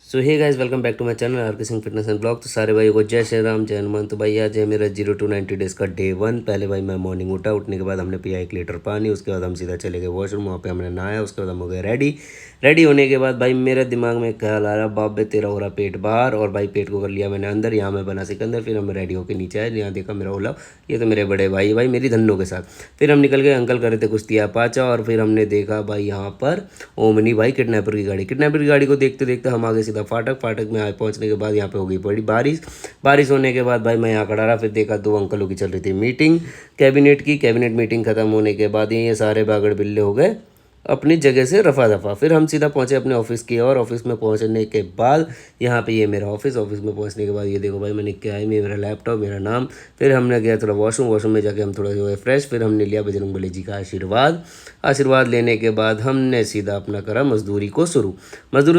So hey guys, welcome back to my channel R K Singh fitness and blog. तो सारे भाई को जय श्री राम, जय हनुमान। तो भाई आज है मेरा 0 to 90 डेज़ का डे 1। पहले भाई मैं मॉर्निंग उठने के बाद हमने पिया 1 लीटर पानी। उसके बाद हम सीधा चले गए वॉशरूम, वहाँ पे हमने नहाया। उसके बाद हम हो गए रेडी होने के बाद भाई मेरे दिमाग में ख्याल आ रहा, बाप बे तेरा हो रहा पेट बाहर। और भाई पेट को कर लिया मैंने अंदर। यहाँ मैं बना सिकंदर। फिर हम रेडी होकर नीचे आए, यहाँ देखा मेरा ओला, ये तो मेरे बड़े भाई मेरी धन्नों के साथ। फिर हम निकल गए, अंकल कर रहे थे कुश्ती पाचा। और फिर हमने देखा भाई यहाँ पर ओमनी भाई किडनैपर की गाड़ी को देखते देखते हम आगे सीधा फाटक में आए। पहुंचने के बाद यहाँ पे हो गई बड़ी बारिश होने के बाद भाई मैं यहाँ खड़ा रहा। फिर देखा 2 अंकलों की चल रही थी मीटिंग कैबिनेट मीटिंग खत्म होने के बाद ये सारे बागड़ बिल्ले हो गए अपनी जगह से रफा दफा। फिर हम सीधा पहुंचे अपने ऑफिस की ओर। ऑफिस में पहुंचने के बाद यहाँ पे ये मेरा ऑफिस में पहुंचने के बाद ये देखो भाई मैंने क्या है, मेरा लैपटॉप, मेरा नाम। फिर हमने गया थोड़ा वॉशरूम में जाके हम थोड़ा जो है फ्रेश। फिर हमने लिया बजरंगबली जी का आशीर्वाद लेने के बाद हमने सीधा अपना करा मजदूरी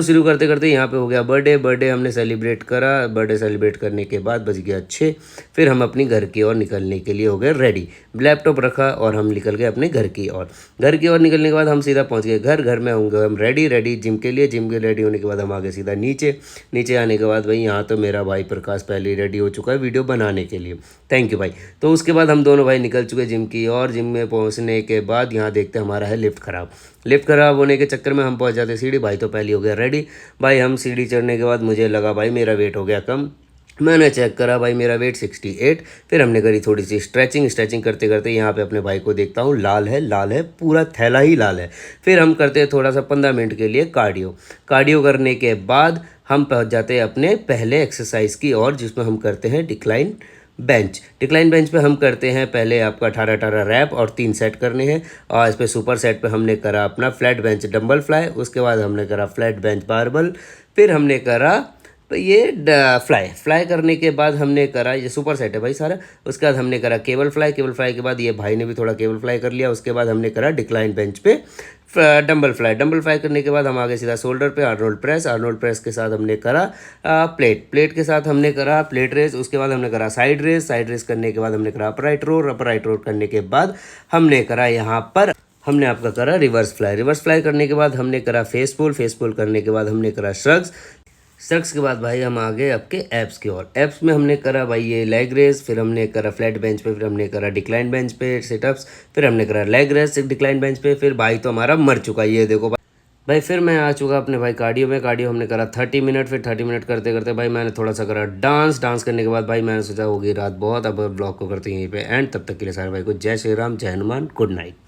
शुरू करते करते यहाँ पे हो गया बर्थडे हमने सेलिब्रेट करा। बर्थडे सेलिब्रेट करने के बाद बज गया 6। फिर हम अपनी घर की ओर निकलने के लिए हो गए रेडी। लैपटॉप रखा और हम निकल गए अपने घर की ओर निकलने के बाद हम सीधा पहुंच गए घर में होंगे हम रेडी जिम के रेडी होने के बाद हम आगे सीधा नीचे आने के बाद भाई यहाँ तो मेरा भाई प्रकाश पहले ही रेडी हो चुका है वीडियो बनाने के लिए। थैंक यू भाई। तो उसके बाद हम दोनों भाई निकल चुके जिम की और जिम में पहुँचने के बाद यहाँ देखते हमारा है लिफ्ट खराब होने के चक्कर में हम पहुँच जाते सीढ़ी। भाई तो पहले हो गया रेडी। भाई हम सीढ़ी चढ़ने के बाद मुझे लगा भाई मेरा वेट हो गया कम। मैंने चेक करा भाई मेरा वेट 68। फिर हमने करी थोड़ी सी स्ट्रेचिंग करते करते यहाँ पे अपने भाई को देखता हूँ लाल है पूरा थैला ही लाल है। फिर हम करते हैं थोड़ा सा 15 मिनट के लिए कार्डियो करने के बाद हम पहुँच जाते हैं अपने पहले एक्सरसाइज की ओर, जिसमें हम करते हैं डिक्लाइन बेंच पे हम करते हैं पहले आपका 18 रैप और 3 सेट करने हैं। और इस पे सुपर सेट पे हमने करा अपना फ्लैट बेंच डंबल फ्लाई। उसके बाद हमने करा फ्लैट बेंच बारबल। फिर हमने करा तो ये फ्लाई करने के बाद हमने करा, ये सुपर सेट है भाई सारा। उसके बाद हमने करा केबल फ्लाई के बाद ये भाई ने भी थोड़ा केबल फ्लाई कर लिया। उसके बाद हमने करा डिक्लाइन बेंच पे डंबल फ्लाई करने के बाद हम आगे सीधा शोल्डर पे आर्नोल्ड प्रेस के साथ हमने करा प्लेट के साथ हमने करा प्लेट रेस। उसके बाद हमने करा साइड रेस करने के बाद हमने करा अपराइट रोर करने के बाद हमने करा यहाँ पर हमने आपका करा रिवर्स फ्लाई करने के बाद हमने करा फेस पुल करने के बाद हमने करा श्रग्स के बाद भाई हम आ गए आपके एप्स की ओर। एप्स में हमने करा भाई ये लेग रेस। फिर हमने करा फ्लैट बेंच पे। फिर हमने करा डिक्लाइन बेंच पे सिटअप्स। फिर हमने करा लेग रेस डिक्लाइन बेंच पे। फिर भाई तो हमारा मर चुका है, ये देखो भाई। फिर मैं आ चुका अपने भाई कार्डियो हमने करा 30 मिनट। फिर 30 मिनट करते करते भाई मैंने थोड़ा सा करा डांस करने के बाद भाई मैंने सोचा होगी रात बहुत, अब ब्लॉग को करते हैं यहीं पे एंड। तब तक के लिए सारे भाई को जय श्री राम, जय हनुमान, गुड नाइट।